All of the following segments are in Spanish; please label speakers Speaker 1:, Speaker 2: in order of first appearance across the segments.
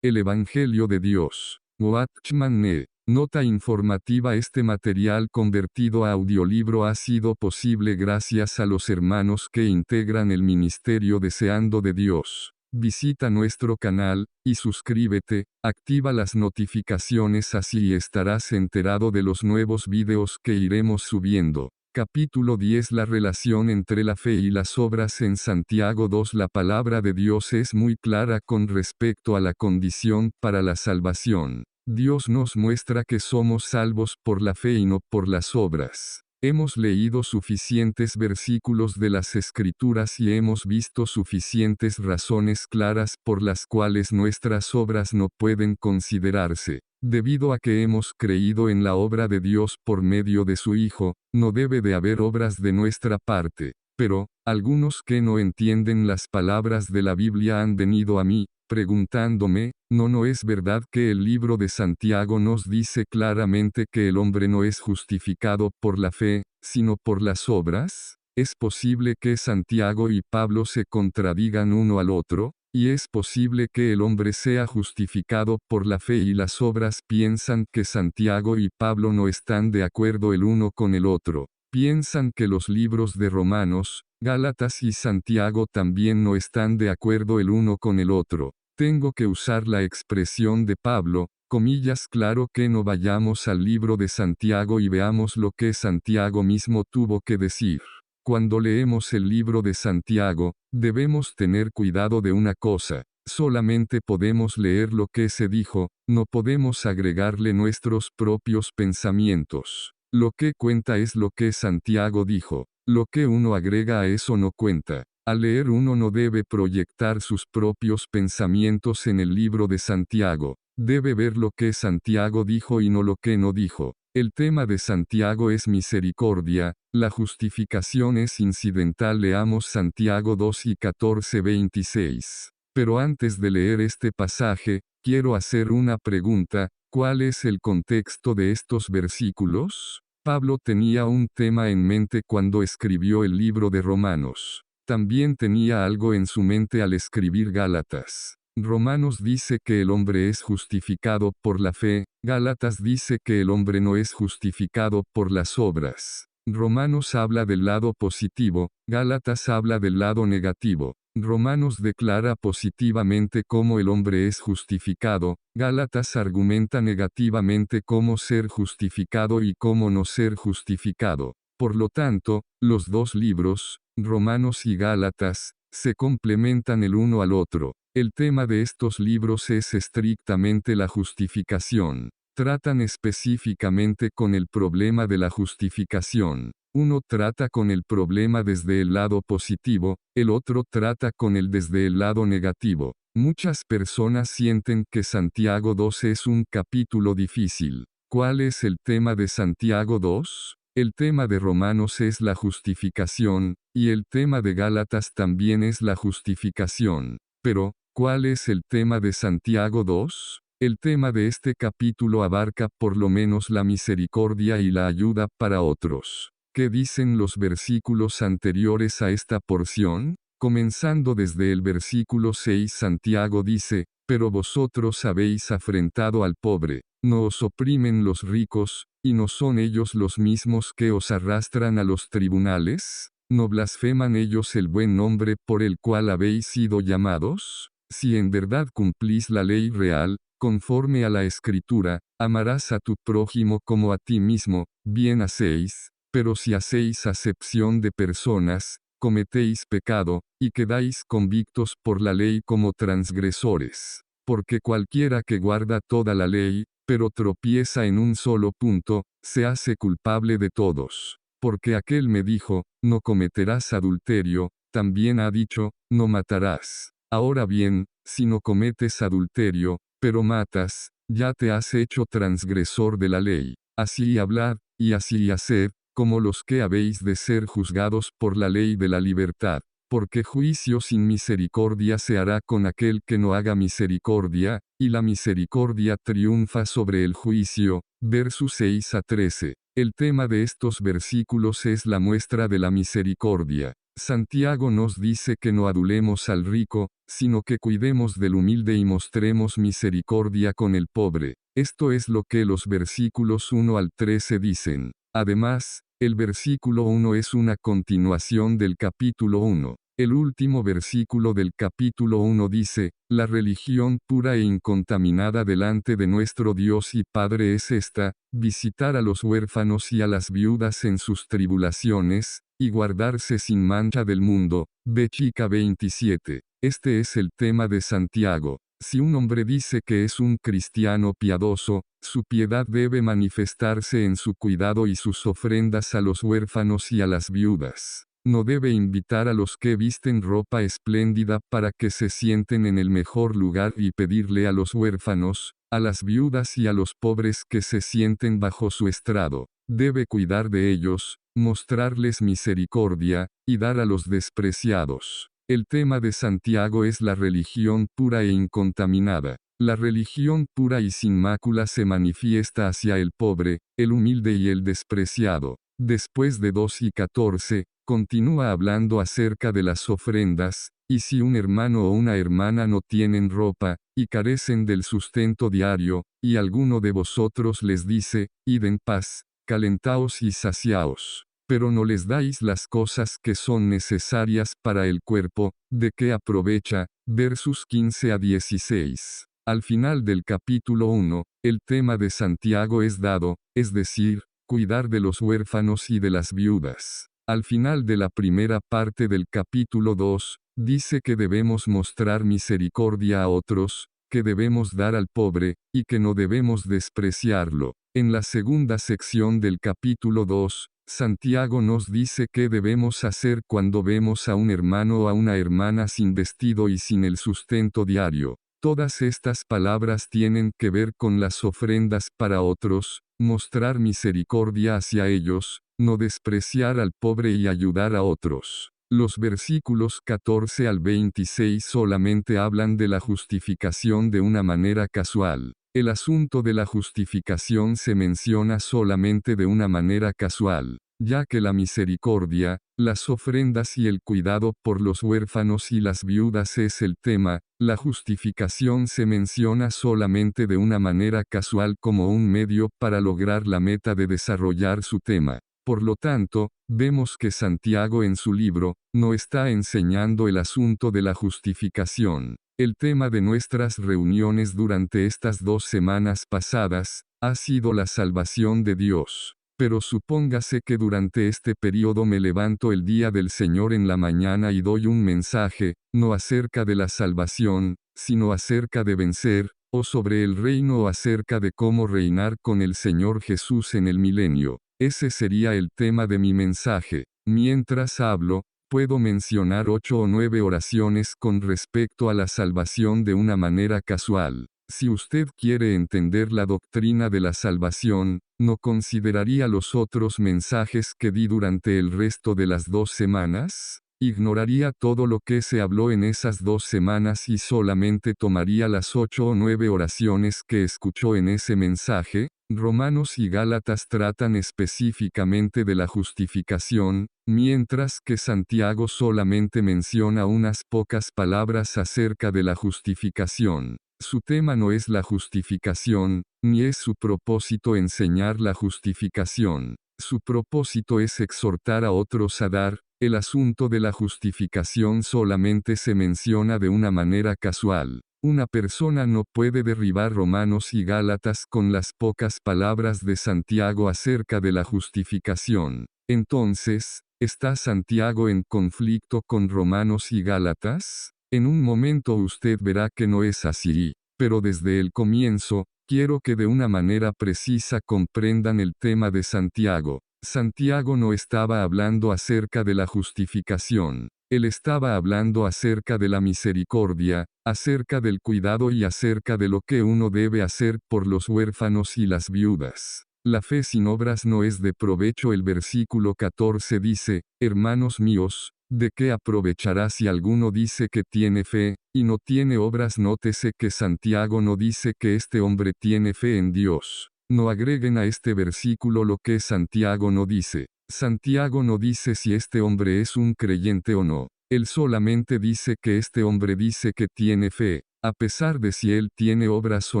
Speaker 1: El Evangelio de Dios. Watchman Nee. Nota informativa. Este material convertido a audiolibro ha sido posible gracias a los hermanos que integran el Ministerio Deseando de Dios. Visita nuestro canal, y suscríbete, activa las notificaciones, así estarás enterado de los nuevos videos que iremos subiendo. Capítulo 10. La relación entre la fe y las obras. En Santiago 2 la palabra de Dios es muy clara con respecto a la condición para la salvación. Dios nos muestra que somos salvos por la fe y no por las obras. Hemos leído suficientes versículos de las Escrituras y hemos visto suficientes razones claras por las cuales nuestras obras no pueden considerarse. Debido a que hemos creído en la obra de Dios por medio de su Hijo, no debe de haber obras de nuestra parte. Pero, algunos que no entienden las palabras de la Biblia han venido a mí, preguntándome, ¿no es verdad que el libro de Santiago nos dice claramente que el hombre no es justificado por la fe, sino por las obras? ¿Es posible que Santiago y Pablo se contradigan uno al otro? ¿Y es posible que el hombre sea justificado por la fe y las obras? Piensan que Santiago y Pablo no están de acuerdo el uno con el otro. Piensan que los libros de Romanos, Gálatas y Santiago también no están de acuerdo el uno con el otro. Tengo que usar la expresión de Pablo, comillas, claro que no vayamos al libro de Santiago y veamos lo que Santiago mismo tuvo que decir. Cuando leemos el libro de Santiago, debemos tener cuidado de una cosa, solamente podemos leer lo que se dijo, no podemos agregarle nuestros propios pensamientos. Lo que cuenta es lo que Santiago dijo, lo que uno agrega a eso no cuenta. Al leer uno no debe proyectar sus propios pensamientos en el libro de Santiago, debe ver lo que Santiago dijo y no lo que no dijo. El tema de Santiago es misericordia, la justificación es incidental. Leamos Santiago 2 y 14-26. Pero antes de leer este pasaje, quiero hacer una pregunta, ¿cuál es el contexto de estos versículos? Pablo tenía un tema en mente cuando escribió el libro de Romanos. También tenía algo en su mente al escribir Gálatas. Romanos dice que el hombre es justificado por la fe, Gálatas dice que el hombre no es justificado por las obras. Romanos habla del lado positivo, Gálatas habla del lado negativo. Romanos declara positivamente cómo el hombre es justificado, Gálatas argumenta negativamente cómo ser justificado y cómo no ser justificado. Por lo tanto, los dos libros, Romanos y Gálatas, se complementan el uno al otro. El tema de estos libros es estrictamente la justificación. Tratan específicamente con el problema de la justificación. Uno trata con el problema desde el lado positivo, el otro trata con él desde el lado negativo. Muchas personas sienten que Santiago 2 es un capítulo difícil. ¿Cuál es el tema de Santiago 2? El tema de Romanos es la justificación, y el tema de Gálatas también es la justificación. Pero, ¿cuál es el tema de Santiago 2? El tema de este capítulo abarca por lo menos la misericordia y la ayuda para otros. ¿Qué dicen los versículos anteriores a esta porción? Comenzando desde el versículo 6, Santiago dice, pero vosotros habéis afrentado al pobre, no os oprimen los ricos, ¿y no son ellos los mismos que os arrastran a los tribunales? ¿No blasfeman ellos el buen nombre por el cual habéis sido llamados? Si en verdad cumplís la ley real, conforme a la Escritura, amarás a tu prójimo como a ti mismo, bien hacéis, pero si hacéis acepción de personas, cometéis pecado, y quedáis convictos por la ley como transgresores. Porque cualquiera que guarda toda la ley, pero tropieza en un solo punto, se hace culpable de todos. Porque aquel me dijo, no cometerás adulterio, también ha dicho, no matarás. Ahora bien, si no cometes adulterio, pero matas, ya te has hecho transgresor de la ley. Así hablad, y así haced, como los que habéis de ser juzgados por la ley de la libertad. Porque juicio sin misericordia se hará con aquel que no haga misericordia, y la misericordia triunfa sobre el juicio. Versos 6 a 13. El tema de estos versículos es la muestra de la misericordia. Santiago nos dice que no adulemos al rico, sino que cuidemos del humilde y mostremos misericordia con el pobre. Esto es lo que los versículos 1 al 13 dicen. Además, el versículo 1 es una continuación del capítulo 1. El último versículo del capítulo 1 dice, la religión pura e incontaminada delante de nuestro Dios y Padre es esta, visitar a los huérfanos y a las viudas en sus tribulaciones, y guardarse sin mancha del mundo. B. Chica 27. Este es el tema de Santiago. Si un hombre dice que es un cristiano piadoso, su piedad debe manifestarse en su cuidado y sus ofrendas a los huérfanos y a las viudas. No debe invitar a los que visten ropa espléndida para que se sienten en el mejor lugar y pedirle a los huérfanos, a las viudas y a los pobres que se sienten bajo su estrado. Debe cuidar de ellos, mostrarles misericordia, y dar a los despreciados. El tema de Santiago es la religión pura e incontaminada. La religión pura y sin mácula se manifiesta hacia el pobre, el humilde y el despreciado. Después de 2 y 14, continúa hablando acerca de las ofrendas, y si un hermano o una hermana no tienen ropa, y carecen del sustento diario, y alguno de vosotros les dice, id en paz, calentaos y saciaos, pero no les dais las cosas que son necesarias para el cuerpo, ¿de qué aprovecha? Versos 15 a 16. Al final del capítulo 1, el tema de Santiago es dado, es decir, cuidar de los huérfanos y de las viudas. Al final de la primera parte del capítulo 2, dice que debemos mostrar misericordia a otros, que debemos dar al pobre, y que no debemos despreciarlo. En la segunda sección del capítulo 2, Santiago nos dice qué debemos hacer cuando vemos a un hermano o a una hermana sin vestido y sin el sustento diario. Todas estas palabras tienen que ver con las ofrendas para otros, mostrar misericordia hacia ellos, no despreciar al pobre y ayudar a otros. Los versículos 14 al 26 solamente hablan de la justificación de una manera casual. El asunto de la justificación se menciona solamente de una manera casual, ya que la misericordia, las ofrendas y el cuidado por los huérfanos y las viudas es el tema. La justificación se menciona solamente de una manera casual como un medio para lograr la meta de desarrollar su tema. Por lo tanto, vemos que Santiago en su libro, no está enseñando el asunto de la justificación. El tema de nuestras reuniones durante estas 2 semanas pasadas, ha sido la salvación de Dios. Pero supóngase que durante este periodo me levanto el día del Señor en la mañana y doy un mensaje, no acerca de la salvación, sino acerca de vencer, o sobre el reino o acerca de cómo reinar con el Señor Jesús en el milenio. Ese sería el tema de mi mensaje. Mientras hablo, puedo mencionar 8 o 9 oraciones con respecto a la salvación de una manera casual. Si usted quiere entender la doctrina de la salvación, ¿no consideraría los otros mensajes que di durante el resto de las 2 semanas? ¿Ignoraría todo lo que se habló en esas 2 semanas y solamente tomaría las 8 o 9 oraciones que escuchó en ese mensaje? Romanos y Gálatas tratan específicamente de la justificación, mientras que Santiago solamente menciona unas pocas palabras acerca de la justificación. Su tema no es la justificación, ni es su propósito enseñar la justificación. Su propósito es exhortar a otros a dar. El asunto de la justificación solamente se menciona de una manera casual. Una persona no puede derribar Romanos y Gálatas con las pocas palabras de Santiago acerca de la justificación. Entonces, ¿está Santiago en conflicto con Romanos y Gálatas? En un momento usted verá que no es así, pero desde el comienzo, quiero que de una manera precisa comprendan el tema de Santiago. Santiago no estaba hablando acerca de la justificación, él estaba hablando acerca de la misericordia, acerca del cuidado y acerca de lo que uno debe hacer por los huérfanos y las viudas. La fe sin obras no es de provecho. El versículo 14 dice, hermanos míos, ¿de qué aprovechará si alguno dice que tiene fe, y no tiene obras? Nótese que Santiago no dice que este hombre tiene fe en Dios. No agreguen a este versículo lo que Santiago no dice. Santiago no dice si este hombre es un creyente o no. Él solamente dice que este hombre dice que tiene fe. A pesar de si él tiene obras o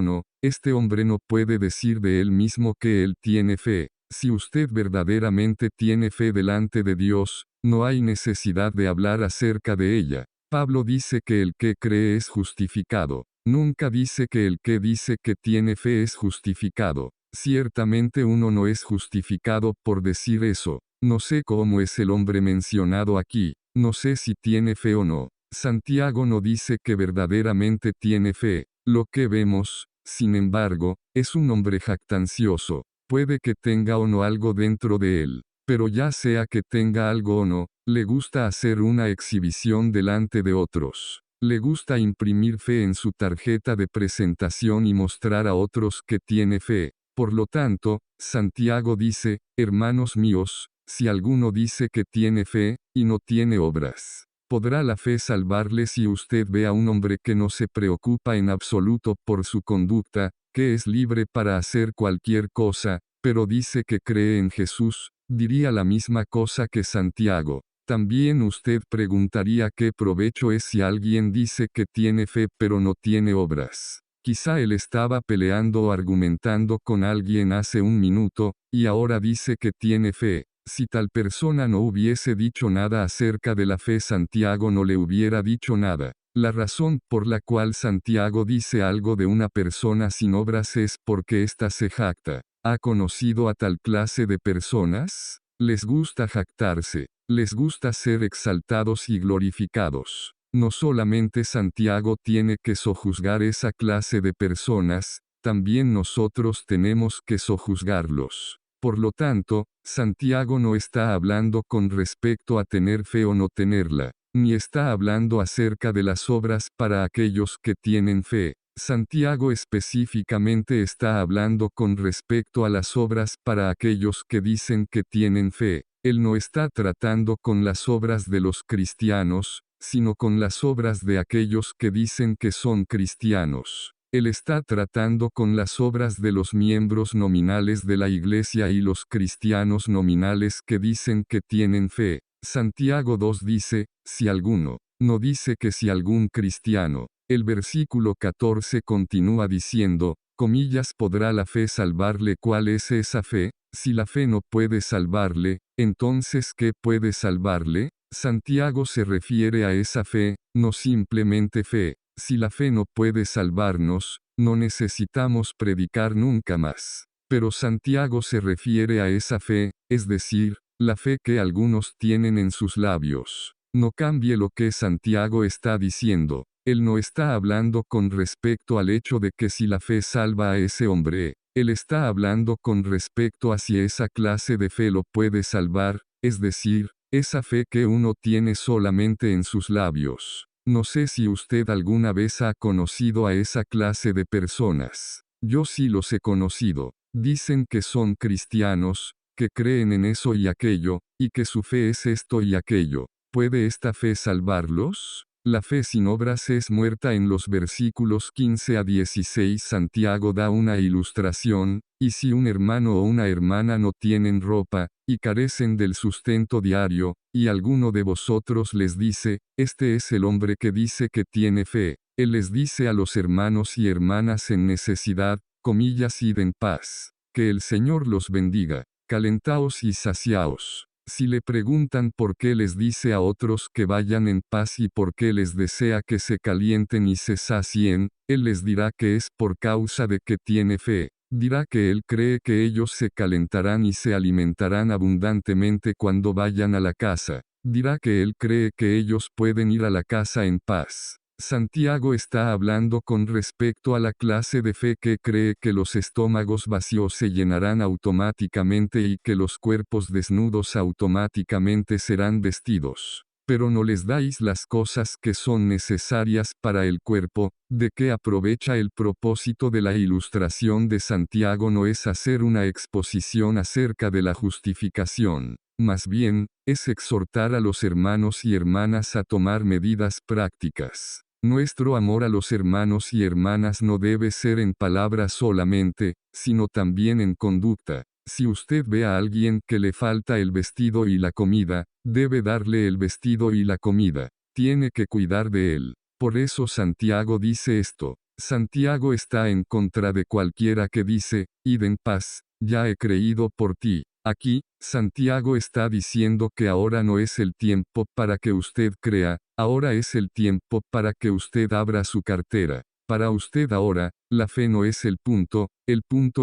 Speaker 1: no, este hombre no puede decir de él mismo que él tiene fe. Si usted verdaderamente tiene fe delante de Dios, no hay necesidad de hablar acerca de ella. Pablo dice que el que cree es justificado. Nunca dice que el que dice que tiene fe es justificado. Ciertamente uno no es justificado por decir eso. No sé cómo es el hombre mencionado aquí. No sé si tiene fe o no. Santiago no dice que verdaderamente tiene fe. Lo que vemos, sin embargo, es un hombre jactancioso. Puede que tenga o no algo dentro de él. Pero ya sea que tenga algo o no, le gusta hacer una exhibición delante de otros. Le gusta imprimir fe en su tarjeta de presentación y mostrar a otros que tiene fe. Por lo tanto, Santiago dice, hermanos míos, si alguno dice que tiene fe, y no tiene obras, ¿podrá la fe salvarle? Si usted ve a un hombre que no se preocupa en absoluto por su conducta, que es libre para hacer cualquier cosa, pero dice que cree en Jesús, diría la misma cosa que Santiago. También usted preguntaría qué provecho es si alguien dice que tiene fe pero no tiene obras. Quizá él estaba peleando o argumentando con alguien hace un minuto, y ahora dice que tiene fe. Si tal persona no hubiese dicho nada acerca de la fe, Santiago no le hubiera dicho nada. La razón por la cual Santiago dice algo de una persona sin obras es porque ésta se jacta. ¿Ha conocido a tal clase de personas? Les gusta jactarse, les gusta ser exaltados y glorificados. No solamente Santiago tiene que sojuzgar esa clase de personas, también nosotros tenemos que sojuzgarlos. Por lo tanto, Santiago no está hablando con respecto a tener fe o no tenerla, ni está hablando acerca de las obras para aquellos que tienen fe. Santiago específicamente está hablando con respecto a las obras para aquellos que dicen que tienen fe. Él no está tratando con las obras de los cristianos, sino con las obras de aquellos que dicen que son cristianos. Él está tratando con las obras de los miembros nominales de la iglesia y los cristianos nominales que dicen que tienen fe. Santiago 2 dice, si alguno, no dice que si algún cristiano. El versículo 14 continúa diciendo, comillas, ¿podrá la fe salvarle? ¿Cuál es esa fe? Si la fe no puede salvarle, entonces ¿qué puede salvarle? Santiago se refiere a esa fe, no simplemente fe. Si la fe no puede salvarnos, no necesitamos predicar nunca más. Pero Santiago se refiere a esa fe, es decir, la fe que algunos tienen en sus labios. No cambie lo que Santiago está diciendo. Él no está hablando con respecto al hecho de que si la fe salva a ese hombre, él está hablando con respecto a si esa clase de fe lo puede salvar, es decir, esa fe que uno tiene solamente en sus labios. No sé si usted alguna vez ha conocido a esa clase de personas. Yo sí los he conocido. Dicen que son cristianos, que creen en eso y aquello, y que su fe es esto y aquello. ¿Puede esta fe salvarlos? La fe sin obras es muerta. En los versículos 15 a 16 Santiago da una ilustración, y si un hermano o una hermana no tienen ropa, y carecen del sustento diario, y alguno de vosotros les dice, este es el hombre que dice que tiene fe, él les dice a los hermanos y hermanas en necesidad, comillas, id en paz, que el Señor los bendiga, calentaos y saciaos. Si le preguntan por qué les dice a otros que vayan en paz y por qué les desea que se calienten y se sacien, él les dirá que es por causa de que tiene fe. Dirá que él cree que ellos se calentarán y se alimentarán abundantemente cuando vayan a la casa. Dirá que él cree que ellos pueden ir a la casa en paz. Santiago está hablando con respecto a la clase de fe que cree que los estómagos vacíos se llenarán automáticamente y que los cuerpos desnudos automáticamente serán vestidos. Pero no les dais las cosas que son necesarias para el cuerpo. ¿De qué aprovecha el propósito de la ilustración de Santiago? No es hacer una exposición acerca de la justificación. Más bien, es exhortar a los hermanos y hermanas a tomar medidas prácticas. Nuestro amor a los hermanos y hermanas no debe ser en palabras solamente, sino también en conducta. Si usted ve a alguien que le falta el vestido y la comida, debe darle el vestido y la comida. Tiene que cuidar de él. Por eso Santiago dice esto. Santiago está en contra de cualquiera que dice, id en paz, ya he creído por ti. Aquí, Santiago está diciendo que ahora no es el tiempo para que usted crea, ahora es el tiempo para que usted abra su cartera. Para usted ahora, la fe no es el punto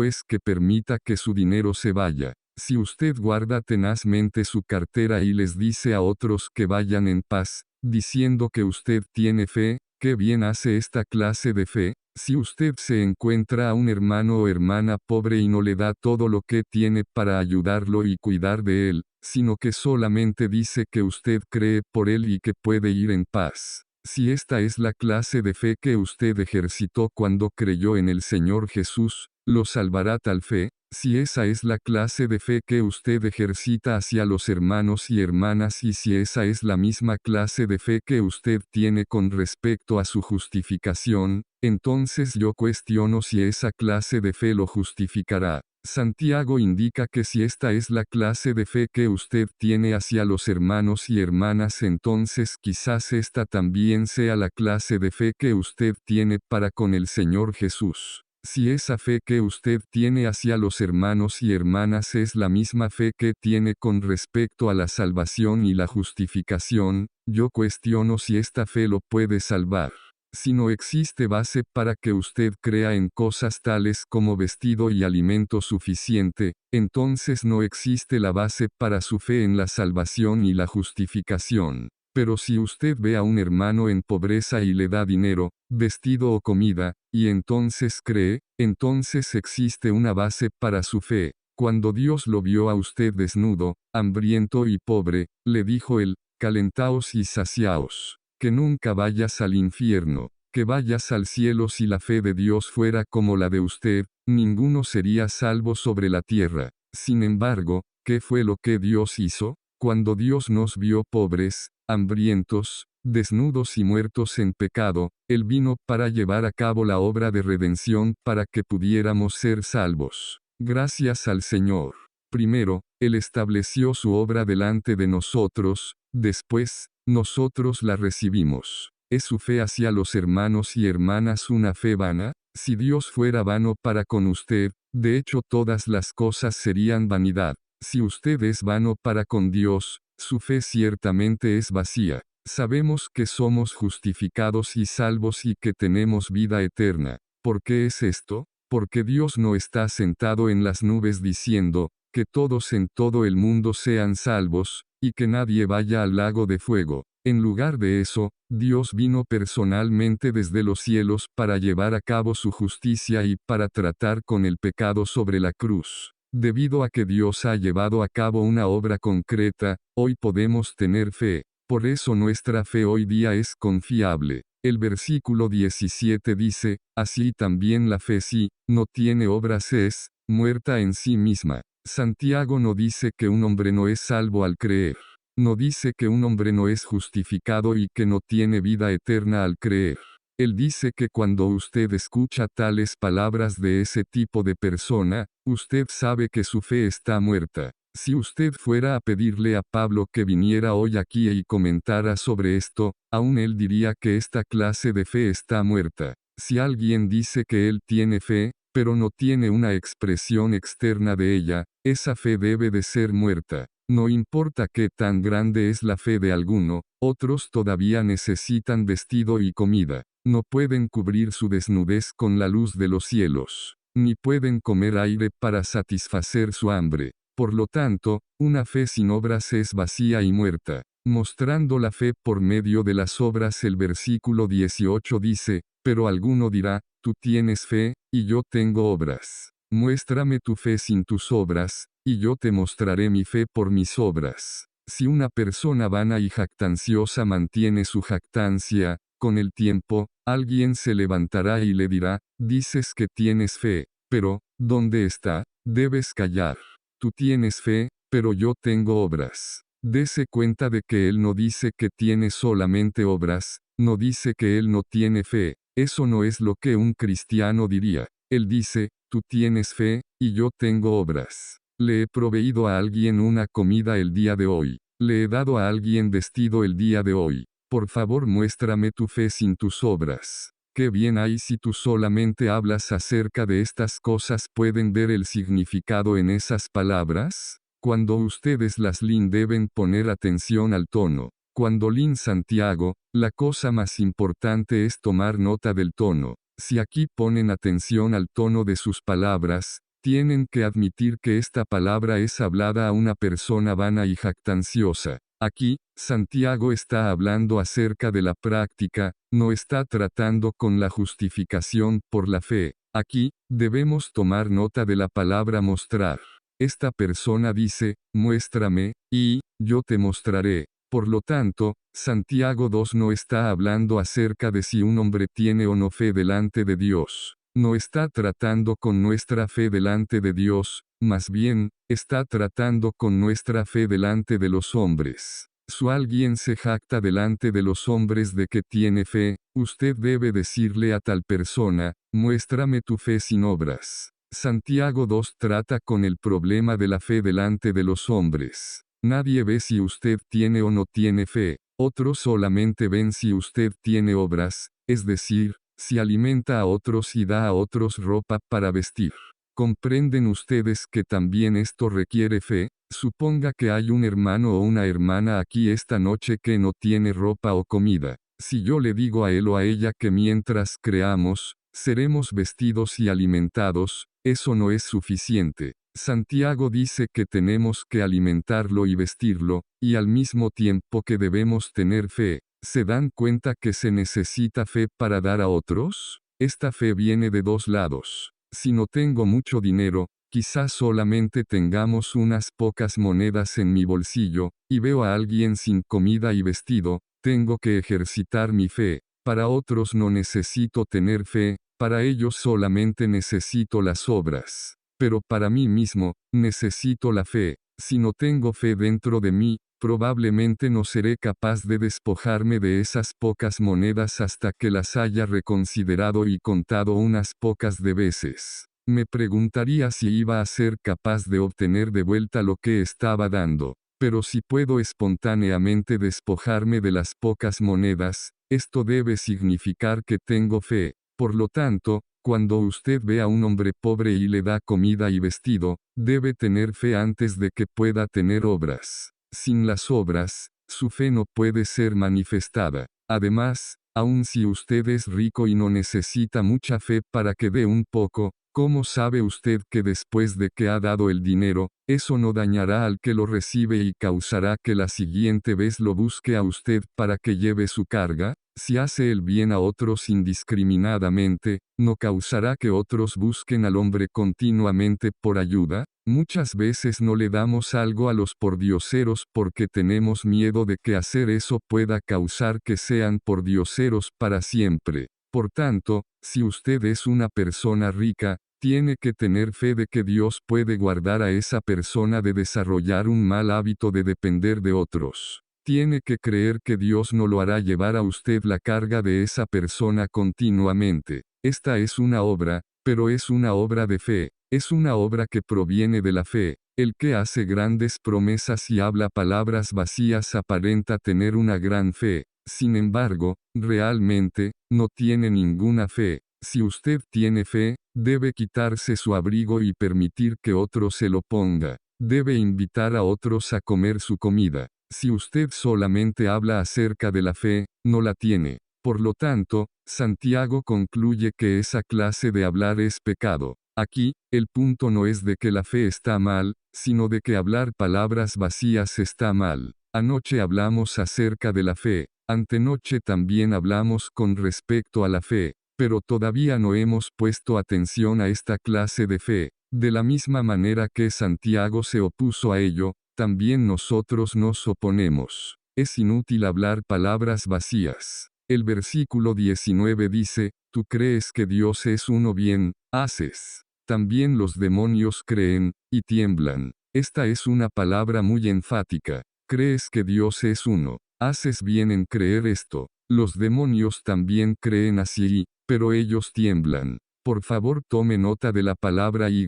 Speaker 1: es que permita que su dinero se vaya. Si usted guarda tenazmente su cartera y les dice a otros que vayan en paz, diciendo que usted tiene fe, ¿qué bien hace esta clase de fe? Si usted se encuentra a un hermano o hermana pobre y no le da todo lo que tiene para ayudarlo y cuidar de él, sino que solamente dice que usted cree por él y que puede ir en paz. Si esta es la clase de fe que usted ejercitó cuando creyó en el Señor Jesús, ¿lo salvará tal fe? Si esa es la clase de fe que usted ejercita hacia los hermanos y hermanas y si esa es la misma clase de fe que usted tiene con respecto a su justificación, entonces yo cuestiono si esa clase de fe lo justificará. Santiago indica que si esta es la clase de fe que usted tiene hacia los hermanos y hermanas, entonces quizás esta también sea la clase de fe que usted tiene para con el Señor Jesús. Si esa fe que usted tiene hacia los hermanos y hermanas es la misma fe que tiene con respecto a la salvación y la justificación, yo cuestiono si esta fe lo puede salvar. Si no existe base para que usted crea en cosas tales como vestido y alimento suficiente, entonces no existe la base para su fe en la salvación y la justificación. Pero si usted ve a un hermano en pobreza y le da dinero, vestido o comida, y entonces cree, entonces existe una base para su fe. Cuando Dios lo vio a usted desnudo, hambriento y pobre, le dijo él, calentaos y saciaos. Que nunca vayas al infierno, que vayas al cielo. Si la fe de Dios fuera como la de usted, ninguno sería salvo sobre la tierra. Sin embargo, ¿qué fue lo que Dios hizo? Cuando Dios nos vio pobres, hambrientos, desnudos y muertos en pecado, Él vino para llevar a cabo la obra de redención para que pudiéramos ser salvos. Gracias al Señor. Primero, Él estableció su obra delante de nosotros, después, nosotros la recibimos. ¿Es su fe hacia los hermanos y hermanas una fe vana? Si Dios fuera vano para con usted, de hecho todas las cosas serían vanidad. Si usted es vano para con Dios, su fe ciertamente es vacía. Sabemos que somos justificados y salvos y que tenemos vida eterna. ¿Por qué es esto? Porque Dios no está sentado en las nubes diciendo, que todos en todo el mundo sean salvos, y que nadie vaya al lago de fuego. En lugar de eso, Dios vino personalmente desde los cielos para llevar a cabo su justicia y para tratar con el pecado sobre la cruz. Debido a que Dios ha llevado a cabo una obra concreta, hoy podemos tener fe. Por eso nuestra fe hoy día es confiable. El versículo 17 dice, así también la fe si no tiene obras es muerta en sí misma. Santiago no dice que un hombre no es salvo al creer. No dice que un hombre no es justificado y que no tiene vida eterna al creer. Él dice que cuando usted escucha tales palabras de ese tipo de persona, usted sabe que su fe está muerta. Si usted fuera a pedirle a Pablo que viniera hoy aquí y comentara sobre esto, aún él diría que esta clase de fe está muerta. Si alguien dice que él tiene fe, pero no tiene una expresión externa de ella, esa fe debe de ser muerta. No importa qué tan grande es la fe de alguno, otros todavía necesitan vestido y comida. No pueden cubrir su desnudez con la luz de los cielos, ni pueden comer aire para satisfacer su hambre. Por lo tanto, una fe sin obras es vacía y muerta. Mostrando la fe por medio de las obras, el versículo 18 dice, pero alguno dirá, tú tienes fe, y yo tengo obras. Muéstrame tu fe sin tus obras, y yo te mostraré mi fe por mis obras. Si una persona vana y jactanciosa mantiene su jactancia, con el tiempo, alguien se levantará y le dirá, dices que tienes fe, pero, ¿dónde está? Debes callar. Tú tienes fe, pero yo tengo obras. Dese cuenta de que él no dice que tiene solamente obras, no dice que él no tiene fe. Eso no es lo que un cristiano diría. Él dice, tú tienes fe, y yo tengo obras. Le he proveído a alguien una comida el día de hoy. Le he dado a alguien vestido el día de hoy. Por favor, muéstrame tu fe sin tus obras. Qué bien hay si tú solamente hablas acerca de estas cosas. ¿Pueden ver el significado en esas palabras? Cuando ustedes las leen deben poner atención al tono. Cuando leen Santiago, la cosa más importante es tomar nota del tono. Si aquí ponen atención al tono de sus palabras, tienen que admitir que esta palabra es hablada a una persona vana y jactanciosa. Aquí, Santiago está hablando acerca de la práctica, no está tratando con la justificación por la fe. Aquí, debemos tomar nota de la palabra mostrar. Esta persona dice, muéstrame, y yo te mostraré. Por lo tanto, Santiago 2 no está hablando acerca de si un hombre tiene o no fe delante de Dios. No está tratando con nuestra fe delante de Dios, más bien, está tratando con nuestra fe delante de los hombres. Si alguien se jacta delante de los hombres de que tiene fe, usted debe decirle a tal persona, muéstrame tu fe sin obras. Santiago 2 trata con el problema de la fe delante de los hombres. Nadie ve si usted tiene o no tiene fe, otros solamente ven si usted tiene obras, es decir, si alimenta a otros y da a otros ropa para vestir. ¿Comprenden ustedes que también esto requiere fe? Suponga que hay un hermano o una hermana aquí esta noche que no tiene ropa o comida. Si yo le digo a él o a ella que mientras creamos, seremos vestidos y alimentados, eso no es suficiente. Santiago dice que tenemos que alimentarlo y vestirlo, y al mismo tiempo que debemos tener fe. ¿Se dan cuenta que se necesita fe para dar a otros? Esta fe viene de dos lados. Si no tengo mucho dinero, quizás solamente tengamos unas pocas monedas en mi bolsillo, y veo a alguien sin comida y vestido, tengo que ejercitar mi fe. Para otros no necesito tener fe, para ellos solamente necesito las obras. Pero para mí mismo, necesito la fe. Si no tengo fe dentro de mí, probablemente no seré capaz de despojarme de esas pocas monedas hasta que las haya reconsiderado y contado unas pocas de veces. Me preguntaría si iba a ser capaz de obtener de vuelta lo que estaba dando. Pero si puedo espontáneamente despojarme de las pocas monedas, esto debe significar que tengo fe. Por lo tanto, cuando usted ve a un hombre pobre y le da comida y vestido, debe tener fe antes de que pueda tener obras. Sin las obras, su fe no puede ser manifestada. Además, aun si usted es rico y no necesita mucha fe para que dé un poco, ¿cómo sabe usted que después de que ha dado el dinero, eso no dañará al que lo recibe y causará que la siguiente vez lo busque a usted para que lleve su carga? Si hace el bien a otros indiscriminadamente, ¿no causará que otros busquen al hombre continuamente por ayuda? Muchas veces no le damos algo a los pordioseros porque tenemos miedo de que hacer eso pueda causar que sean pordioseros para siempre. Por tanto, si usted es una persona rica, tiene que tener fe de que Dios puede guardar a esa persona de desarrollar un mal hábito de depender de otros. Tiene que creer que Dios no lo hará llevar a usted la carga de esa persona continuamente. Esta es una obra, pero es una obra de fe. Es una obra que proviene de la fe. El que hace grandes promesas y habla palabras vacías aparenta tener una gran fe. Sin embargo, realmente, no tiene ninguna fe. Si usted tiene fe, debe quitarse su abrigo y permitir que otro se lo ponga. Debe invitar a otros a comer su comida. Si usted solamente habla acerca de la fe, no la tiene. Por lo tanto, Santiago concluye que esa clase de hablar es pecado. Aquí, el punto no es de que la fe está mal, sino de que hablar palabras vacías está mal. Anoche hablamos acerca de la fe, antenoche también hablamos con respecto a la fe, pero todavía no hemos puesto atención a esta clase de fe. De la misma manera que Santiago se opuso a ello, también nosotros nos oponemos. Es inútil hablar palabras vacías. El versículo 19 dice, tú crees que Dios es uno, bien haces. También los demonios creen, y tiemblan. Esta es una palabra muy enfática. Crees que Dios es uno. Haces bien en creer esto. Los demonios también creen así, pero ellos tiemblan. Por favor tome nota de la palabra Y.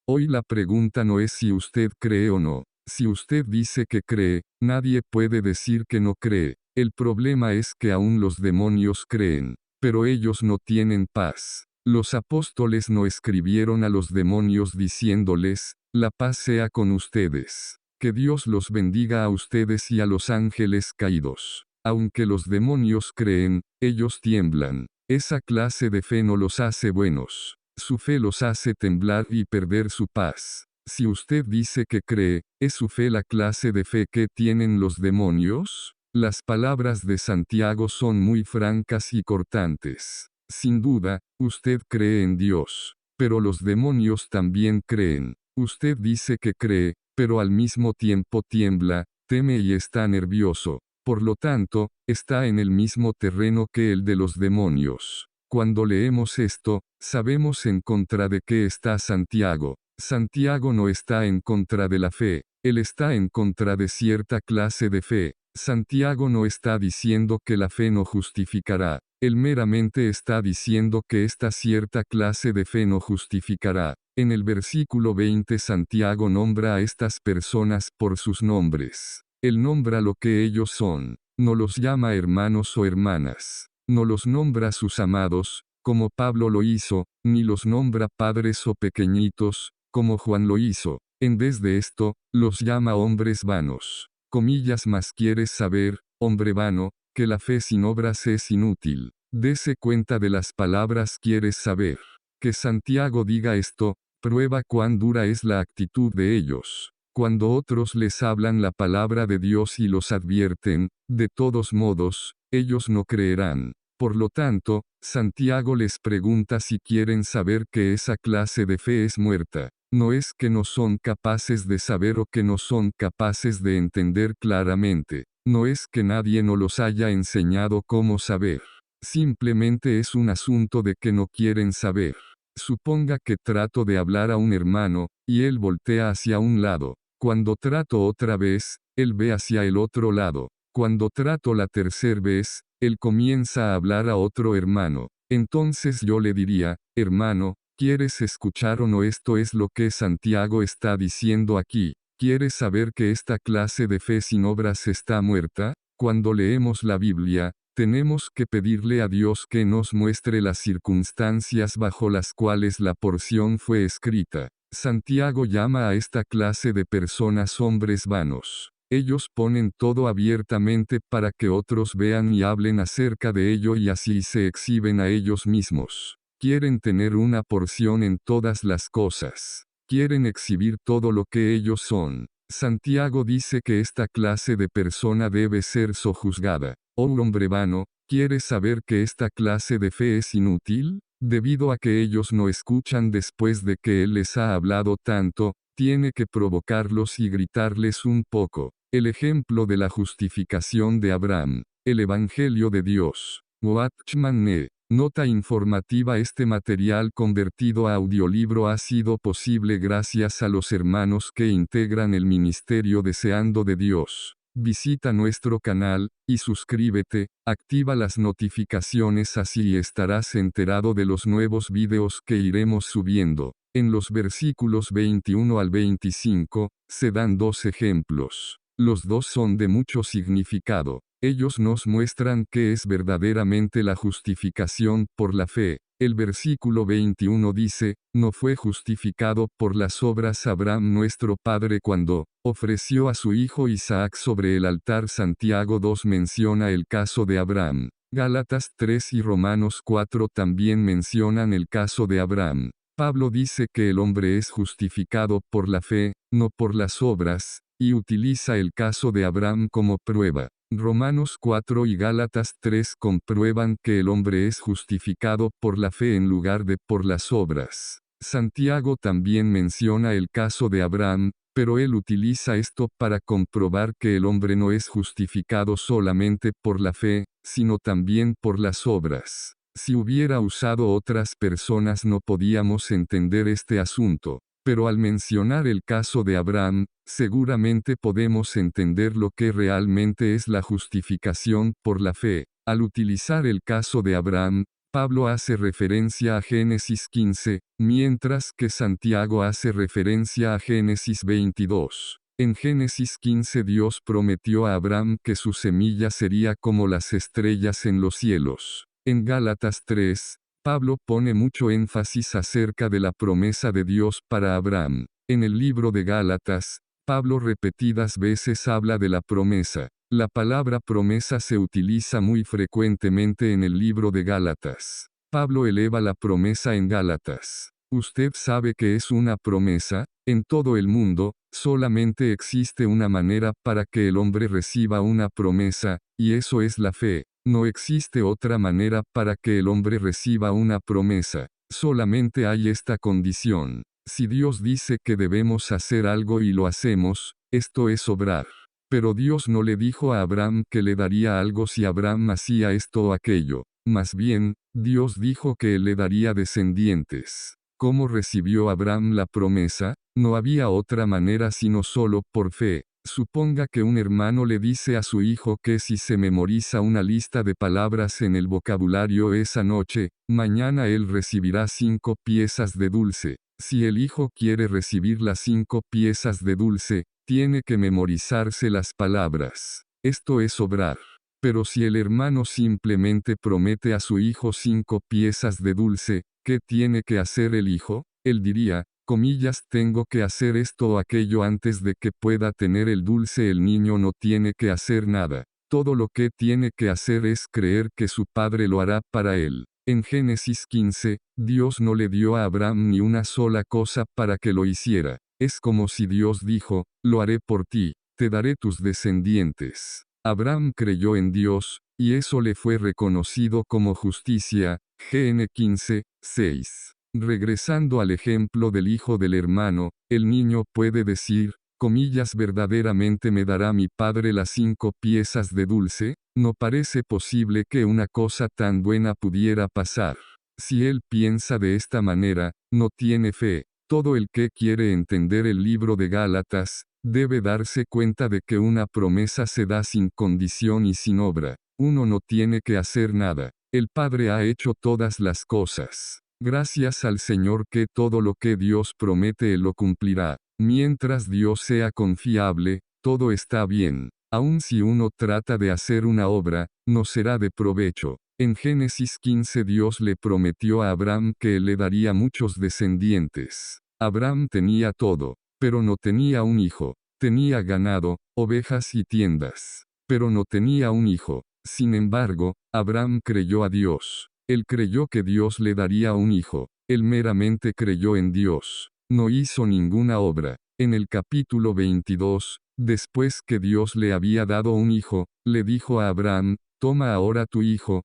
Speaker 1: Hoy la pregunta no es si usted cree o no. Si usted dice que cree, nadie puede decir que no cree. El problema es que aún los demonios creen, pero ellos no tienen paz. Los apóstoles no escribieron a los demonios diciéndoles, la paz sea con ustedes. Que Dios los bendiga a ustedes y a los ángeles caídos. Aunque los demonios creen, ellos tiemblan. Esa clase de fe no los hace buenos. Su fe los hace temblar y perder su paz. Si usted dice que cree, ¿es su fe la clase de fe que tienen los demonios? Las palabras de Santiago son muy francas y cortantes. Sin duda, usted cree en Dios. Pero los demonios también creen. Usted dice que cree, pero al mismo tiempo tiembla, teme y está nervioso. Por lo tanto, está en el mismo terreno que el de los demonios. Cuando leemos esto, sabemos en contra de qué está Santiago. Santiago no está en contra de la fe, él está en contra de cierta clase de fe. Santiago no está diciendo que la fe no justificará, él meramente está diciendo que esta cierta clase de fe no justificará. En el versículo 20 Santiago nombra a estas personas por sus nombres. Él nombra lo que ellos son, no los llama hermanos o hermanas, no los nombra sus amados, como Pablo lo hizo, ni los nombra padres o pequeñitos, como Juan lo hizo. En vez de esto, los llama hombres vanos. Comillas más quieres saber, hombre vano, que la fe sin obras es inútil. Dese cuenta de las palabras quieres saber. Que Santiago diga esto, prueba cuán dura es la actitud de ellos. Cuando otros les hablan la palabra de Dios y los advierten, de todos modos, ellos no creerán. Por lo tanto, Santiago les pregunta si quieren saber que esa clase de fe es muerta. No es que no son capaces de saber o que no son capaces de entender claramente. No es que nadie no los haya enseñado cómo saber. Simplemente es un asunto de que no quieren saber. Suponga que trato de hablar a un hermano, y él voltea hacia un lado. Cuando trato otra vez, él ve hacia el otro lado. Cuando trato la tercera vez, él comienza a hablar a otro hermano. Entonces yo le diría, hermano, ¿quieres escuchar o no? Esto es lo que Santiago está diciendo aquí. ¿Quieres saber que esta clase de fe sin obras está muerta? Cuando leemos la Biblia, tenemos que pedirle a Dios que nos muestre las circunstancias bajo las cuales la porción fue escrita. Santiago llama a esta clase de personas hombres vanos. Ellos ponen todo abiertamente para que otros vean y hablen acerca de ello y así se exhiben a ellos mismos. Quieren tener una porción en todas las cosas. Quieren exhibir todo lo que ellos son. Santiago dice que esta clase de persona debe ser sojuzgada. Oh hombre vano, ¿quieres saber que esta clase de fe es inútil? Debido a que ellos no escuchan después de que Él les ha hablado tanto, tiene que provocarlos y gritarles un poco. El ejemplo de la justificación de Abraham. El Evangelio de Dios. Watchman Nee. Nota informativa. Este material convertido a audiolibro ha sido posible gracias a los hermanos que integran el Ministerio Deseando de Dios. Visita nuestro canal, y suscríbete, activa las notificaciones así estarás enterado de los nuevos videos que iremos subiendo. En los versículos 21 al 25, se dan dos ejemplos. Los dos son de mucho significado. Ellos nos muestran qué es verdaderamente la justificación por la fe. El versículo 21 dice, no fue justificado por las obras Abraham nuestro padre cuando ofreció a su hijo Isaac sobre el altar. Santiago 2 menciona el caso de Abraham. Gálatas 3 y Romanos 4 también mencionan el caso de Abraham. Pablo dice que el hombre es justificado por la fe, no por las obras, y utiliza el caso de Abraham como prueba. Romanos 4 y Gálatas 3 comprueban que el hombre es justificado por la fe en lugar de por las obras. Santiago también menciona el caso de Abraham, pero él utiliza esto para comprobar que el hombre no es justificado solamente por la fe, sino también por las obras. Si hubiera usado otras personas no podíamos entender este asunto. Pero al mencionar el caso de Abraham, seguramente podemos entender lo que realmente es la justificación por la fe. Al utilizar el caso de Abraham, Pablo hace referencia a Génesis 15, mientras que Santiago hace referencia a Génesis 22. En Génesis 15 Dios prometió a Abraham que su semilla sería como las estrellas en los cielos. En Gálatas 3, Pablo pone mucho énfasis acerca de la promesa de Dios para Abraham. En el libro de Gálatas, Pablo repetidas veces habla de la promesa. La palabra promesa se utiliza muy frecuentemente en el libro de Gálatas. Pablo eleva la promesa en Gálatas. ¿Usted sabe qué es una promesa? En todo el mundo, solamente existe una manera para que el hombre reciba una promesa, y eso es la fe. No existe otra manera para que el hombre reciba una promesa. Solamente hay esta condición. Si Dios dice que debemos hacer algo y lo hacemos, esto es obrar. Pero Dios no le dijo a Abraham que le daría algo si Abraham hacía esto o aquello. Más bien, Dios dijo que él le daría descendientes. ¿Cómo recibió Abraham la promesa? No había otra manera sino solo por fe. Suponga que un hermano le dice a su hijo que si se memoriza una lista de palabras en el vocabulario esa noche, mañana él recibirá 5 piezas de dulce. Si el hijo quiere recibir las 5 piezas de dulce, tiene que memorizarse las palabras. Esto es obrar. Pero si el hermano simplemente promete a su hijo 5 piezas de dulce, ¿qué tiene que hacer el hijo? Él diría, comillas, tengo que hacer esto o aquello antes de que pueda tener el dulce. El niño no tiene que hacer nada. Todo lo que tiene que hacer es creer que su padre lo hará para él. En Génesis 15, Dios no le dio a Abraham ni una sola cosa para que lo hiciera. Es como si Dios dijo, lo haré por ti, te daré tus descendientes. Abraham creyó en Dios, y eso le fue reconocido como justicia. GN 15, 6. Regresando al ejemplo del hijo del hermano, el niño puede decir, comillas, verdaderamente me dará mi padre las 5 piezas de dulce. No parece posible que una cosa tan buena pudiera pasar. Si él piensa de esta manera, no tiene fe. Todo el que quiere entender el libro de Gálatas, debe darse cuenta de que una promesa se da sin condición y sin obra. Uno no tiene que hacer nada. El Padre ha hecho todas las cosas. Gracias al Señor que todo lo que Dios promete Él lo cumplirá. Mientras Dios sea confiable, todo está bien. Aun si uno trata de hacer una obra, no será de provecho. En Génesis 15 Dios le prometió a Abraham que él le daría muchos descendientes. Abraham tenía todo, pero no tenía un hijo. Tenía ganado, ovejas y tiendas, pero no tenía un hijo. Sin embargo, Abraham creyó a Dios. Él creyó que Dios le daría un hijo. Él meramente creyó en Dios. No hizo ninguna obra. En el capítulo 22, después que Dios le había dado un hijo, le dijo a Abraham, toma ahora tu hijo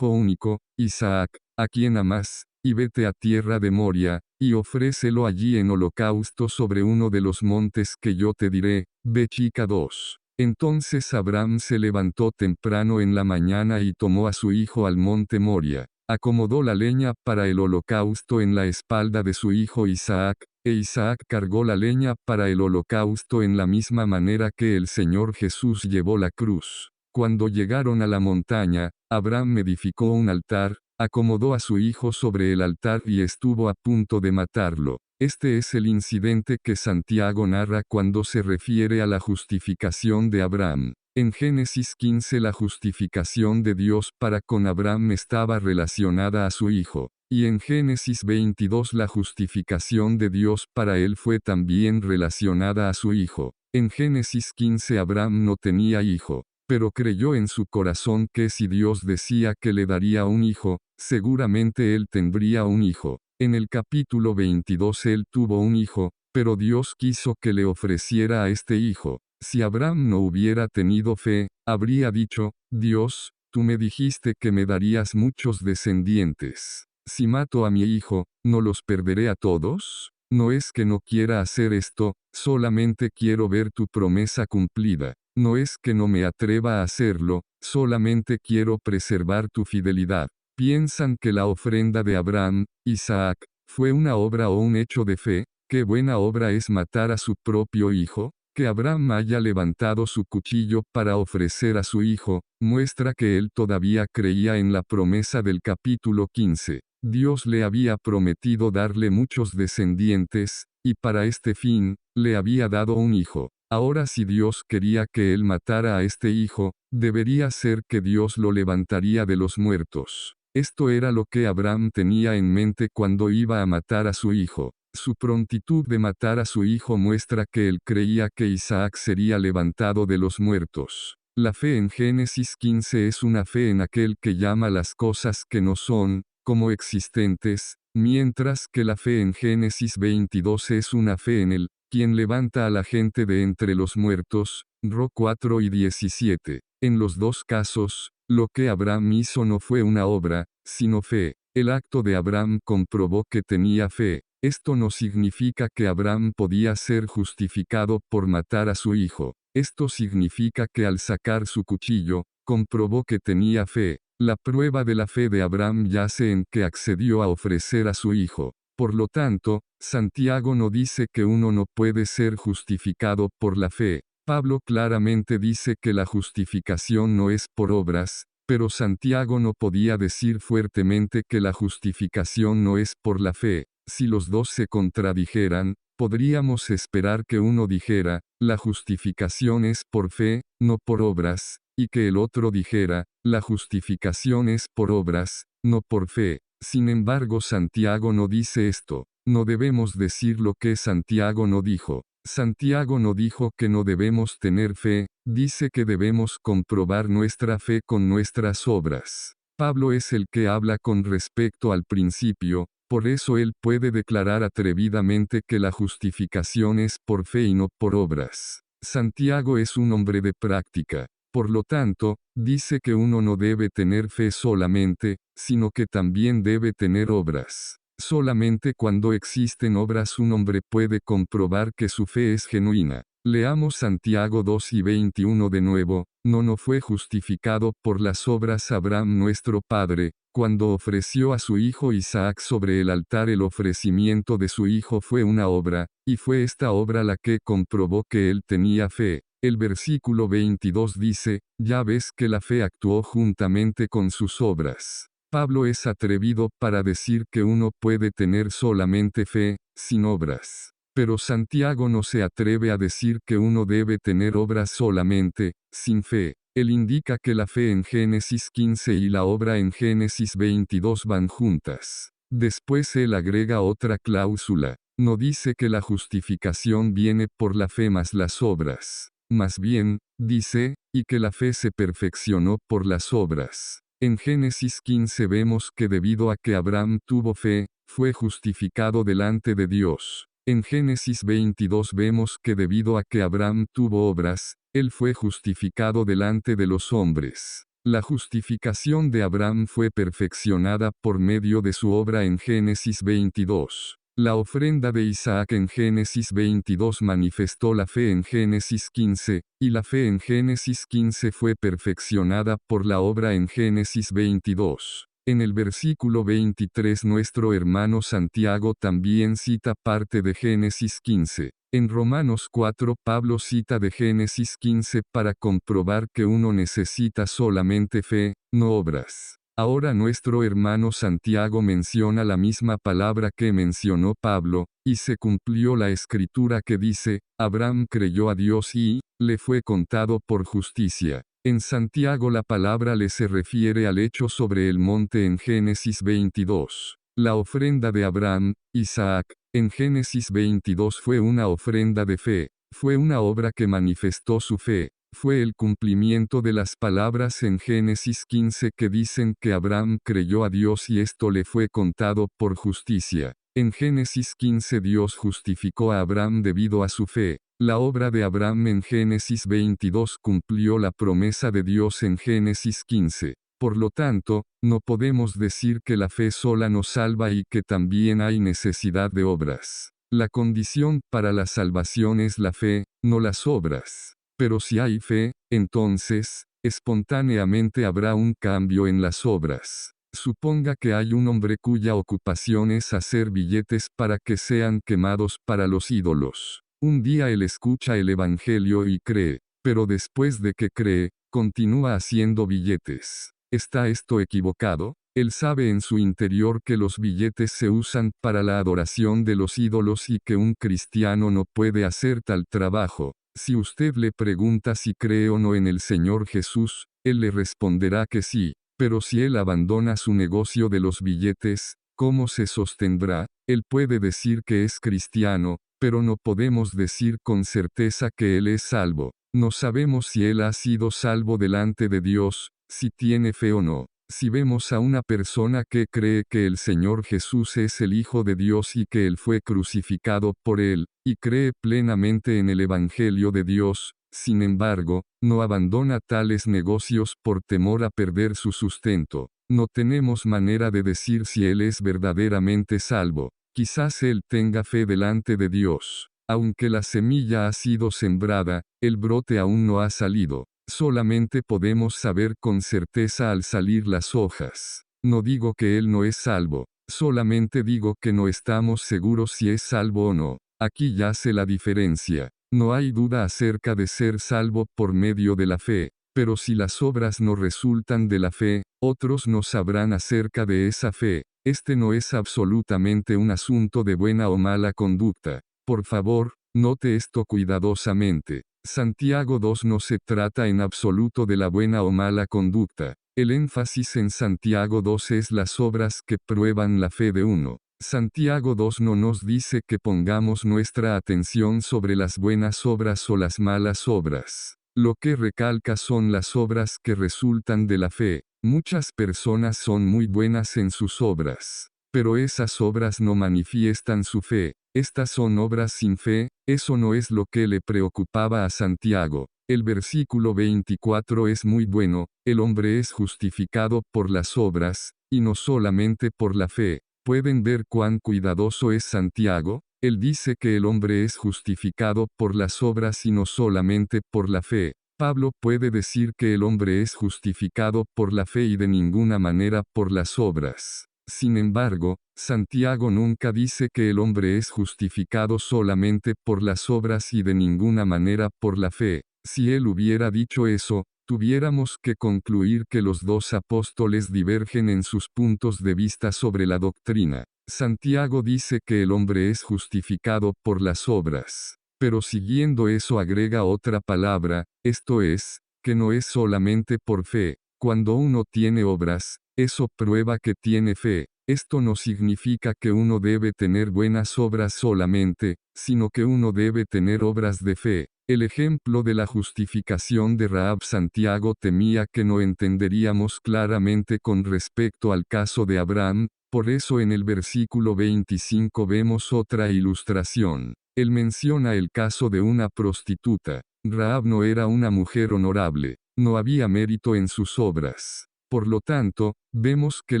Speaker 1: único, Isaac, a quien amas, y vete a tierra de Moria, y ofrécelo allí en holocausto sobre uno de los montes que yo te diré. Chica 2. Entonces Abraham se levantó temprano en la mañana y tomó a su hijo al monte Moria. Acomodó la leña para el holocausto en la espalda de su hijo Isaac, e Isaac cargó la leña para el holocausto en la misma manera que el Señor Jesús llevó la cruz. Cuando llegaron a la montaña, Abraham edificó un altar, acomodó a su hijo sobre el altar y estuvo a punto de matarlo. Este es el incidente que Santiago narra cuando se refiere a la justificación de Abraham. En Génesis 15 la justificación de Dios para con Abraham estaba relacionada a su hijo, y en Génesis 22 la justificación de Dios para él fue también relacionada a su hijo. En Génesis 15 Abraham no tenía hijo, pero creyó en su corazón que si Dios decía que le daría un hijo, seguramente él tendría un hijo. En el capítulo 22 él tuvo un hijo, pero Dios quiso que le ofreciera a este hijo. Si Abraham no hubiera tenido fe, habría dicho, Dios, tú me dijiste que me darías muchos descendientes. Si mato a mi hijo, ¿no los perderé a todos? No es que no quiera hacer esto, solamente quiero ver tu promesa cumplida. No es que no me atreva a hacerlo, solamente quiero preservar tu fidelidad. ¿Piensan que la ofrenda de Abraham, Isaac, fue una obra o un hecho de fe? ¿Qué buena obra es matar a su propio hijo? Que Abraham haya levantado su cuchillo para ofrecer a su hijo, muestra que él todavía creía en la promesa del capítulo 15. Dios le había prometido darle muchos descendientes, y para este fin, le había dado un hijo. Ahora si Dios quería que él matara a este hijo, debería ser que Dios lo levantaría de los muertos. Esto era lo que Abraham tenía en mente cuando iba a matar a su hijo. Su prontitud de matar a su hijo muestra que él creía que Isaac sería levantado de los muertos. La fe en Génesis 15 es una fe en aquel que llama las cosas que no son, como existentes, mientras que la fe en Génesis 22 es una fe en él, quien levanta a la gente de entre los muertos, Ro 4 y 17. En los dos casos, lo que Abraham hizo no fue una obra, sino fe. El acto de Abraham comprobó que tenía fe. Esto no significa que Abraham podía ser justificado por matar a su hijo. Esto significa que al sacar su cuchillo, comprobó que tenía fe. La prueba de la fe de Abraham yace en que accedió a ofrecer a su hijo. Por lo tanto, Santiago no dice que uno no puede ser justificado por la fe. Pablo claramente dice que la justificación no es por obras, pero Santiago no podía decir fuertemente que la justificación no es por la fe. Si los dos se contradijeran, podríamos esperar que uno dijera, la justificación es por fe, no por obras, y que el otro dijera, la justificación es por obras, no por fe. Sin embargo, Santiago no dice esto. No debemos decir lo que Santiago no dijo. Santiago no dijo que no debemos tener fe, dice que debemos comprobar nuestra fe con nuestras obras. Pablo es el que habla con respecto al principio, por eso él puede declarar atrevidamente que la justificación es por fe y no por obras. Santiago es un hombre de práctica. Por lo tanto, dice que uno no debe tener fe solamente, sino que también debe tener obras. Solamente cuando existen obras un hombre puede comprobar que su fe es genuina. Leamos Santiago 2 y 21 de nuevo. No fue justificado por las obras Abraham nuestro padre, cuando ofreció a su hijo Isaac sobre el altar. El ofrecimiento de su hijo fue una obra, y fue esta obra la que comprobó que él tenía fe. El versículo 22 dice, ya ves que la fe actuó juntamente con sus obras. Pablo es atrevido para decir que uno puede tener solamente fe, sin obras. Pero Santiago no se atreve a decir que uno debe tener obras solamente, sin fe. Él indica que la fe en Génesis 15 y la obra en Génesis 22 van juntas. Después él agrega otra cláusula. No dice que la justificación viene por la fe más las obras. Más bien, dice, y que la fe se perfeccionó por las obras. En Génesis 15 vemos que debido a que Abraham tuvo fe, fue justificado delante de Dios. En Génesis 22 vemos que debido a que Abraham tuvo obras, él fue justificado delante de los hombres. La justificación de Abraham fue perfeccionada por medio de su obra en Génesis 22. La ofrenda de Isaac en Génesis 22 manifestó la fe en Génesis 15, y la fe en Génesis 15 fue perfeccionada por la obra en Génesis 22. En el versículo 23 nuestro hermano Santiago también cita parte de Génesis 15. En Romanos 4 Pablo cita de Génesis 15 para comprobar que uno necesita solamente fe, no obras. Ahora nuestro hermano Santiago menciona la misma palabra que mencionó Pablo, y se cumplió la escritura que dice, Abraham creyó a Dios y, le fue contado por justicia. En Santiago la palabra le se refiere al hecho sobre el monte en Génesis 22. La ofrenda de Abraham, Isaac, en Génesis 22 fue una ofrenda de fe, fue una obra que manifestó su fe. Fue el cumplimiento de las palabras en Génesis 15 que dicen que Abraham creyó a Dios y esto le fue contado por justicia. En Génesis 15 Dios justificó a Abraham debido a su fe. La obra de Abraham en Génesis 22 cumplió la promesa de Dios en Génesis 15. Por lo tanto, no podemos decir que la fe sola nos salva y que también hay necesidad de obras. La condición para la salvación es la fe, no las obras. Pero si hay fe, entonces, espontáneamente habrá un cambio en las obras. Suponga que hay un hombre cuya ocupación es hacer billetes para que sean quemados para los ídolos. Un día él escucha el Evangelio y cree, pero después de que cree, continúa haciendo billetes. ¿Está esto equivocado? Él sabe en su interior que los billetes se usan para la adoración de los ídolos y que un cristiano no puede hacer tal trabajo. Si usted le pregunta si cree o no en el Señor Jesús, él le responderá que sí, pero si él abandona su negocio de los billetes, ¿cómo se sostendrá? Él puede decir que es cristiano, pero no podemos decir con certeza que él es salvo. No sabemos si él ha sido salvo delante de Dios, si tiene fe o no. Si vemos a una persona que cree que el Señor Jesús es el Hijo de Dios y que Él fue crucificado por Él, y cree plenamente en el Evangelio de Dios, sin embargo, no abandona tales negocios por temor a perder su sustento, no tenemos manera de decir si Él es verdaderamente salvo. Quizás Él tenga fe delante de Dios. Aunque la semilla ha sido sembrada, el brote aún no ha salido. Solamente podemos saber con certeza al salir las hojas. No digo que él no es salvo, solamente digo que no estamos seguros si es salvo o no. Aquí yace la diferencia. No hay duda acerca de ser salvo por medio de la fe, pero si las obras no resultan de la fe, otros no sabrán acerca de esa fe. Este no es absolutamente un asunto de buena o mala conducta. Por favor, note esto cuidadosamente. Santiago 2 no se trata en absoluto de la buena o mala conducta. El énfasis en Santiago 2 es las obras que prueban la fe de uno. Santiago 2 no nos dice que pongamos nuestra atención sobre las buenas obras o las malas obras. Lo que recalca son las obras que resultan de la fe. Muchas personas son muy buenas en sus obras, pero esas obras no manifiestan su fe. Estas son obras sin fe. Eso no es lo que le preocupaba a Santiago. El versículo 24 es muy bueno: el hombre es justificado por las obras, y no solamente por la fe. ¿Pueden ver cuán cuidadoso es Santiago? Él dice que el hombre es justificado por las obras y no solamente por la fe. Pablo puede decir que el hombre es justificado por la fe y de ninguna manera por las obras. Sin embargo, Santiago nunca dice que el hombre es justificado solamente por las obras y de ninguna manera por la fe. Si él hubiera dicho eso, tuviéramos que concluir que los dos apóstoles divergen en sus puntos de vista sobre la doctrina. Santiago dice que el hombre es justificado por las obras, pero siguiendo eso agrega otra palabra, esto es, que no es solamente por fe. Cuando uno tiene obras, eso prueba que tiene fe. Esto no significa que uno debe tener buenas obras solamente, sino que uno debe tener obras de fe. El ejemplo de la justificación de Rahab, Santiago temía que no entenderíamos claramente con respecto al caso de Abraham, por eso en el versículo 25 vemos otra ilustración. Él menciona el caso de una prostituta. Rahab no era una mujer honorable, no había mérito en sus obras. Por lo tanto, vemos que